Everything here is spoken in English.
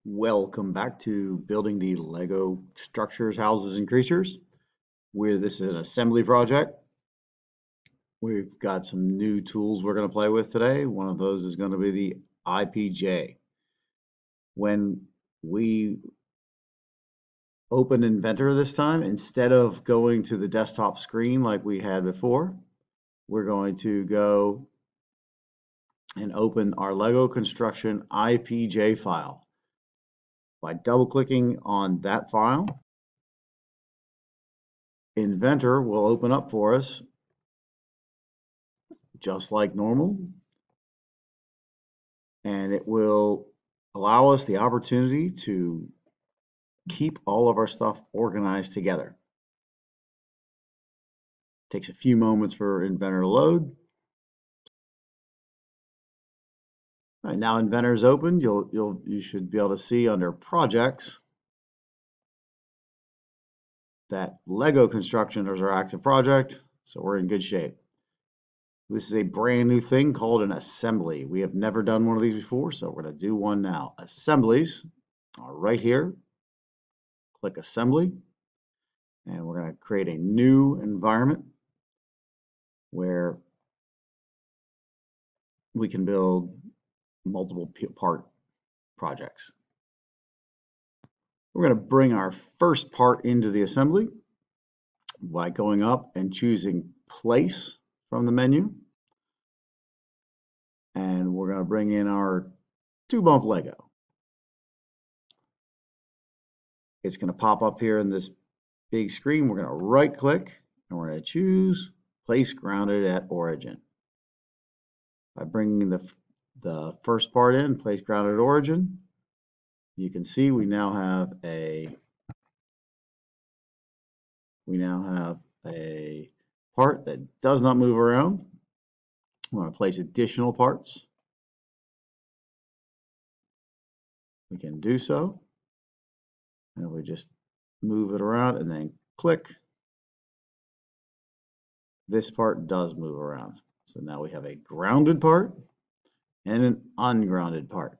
Welcome back to building the Lego structures, houses, and creatures. Where this is an assembly project. We've got some new tools we're going to play with today. One of those is going to be the IPJ. When we open Inventor this time, instead of going to the desktop screen like we had before, we're going to go and open our Lego Construction IPJ file. By double-clicking on that file, Inventor will open up for us just like normal, and it will allow us the opportunity to keep all of our stuff organized together. It takes a few moments for Inventor to load. All right, now Inventor is open. You should be able to see under Projects that Lego Construction is our active project, so we're in good shape. This is a brand new thing called an assembly. We have never done one of these before, so we're going to do one now. Assemblies are right here. Click Assembly, and we're going to create a new environment where we can build multiple part projects. We're going to bring our first part into the assembly by going up and choosing Place from the menu. And we're going to bring in our 2-bump Lego. It's going to pop up here in this big screen. We're going to right click and we're going to choose Place Grounded at Origin. By bringing the first part in, Place Grounded at Origin, you can see we now have a part that does not move around. We want to place additional parts. We can do so. And we just move it around and then click. This part does move around. So now we have a grounded part and an ungrounded part.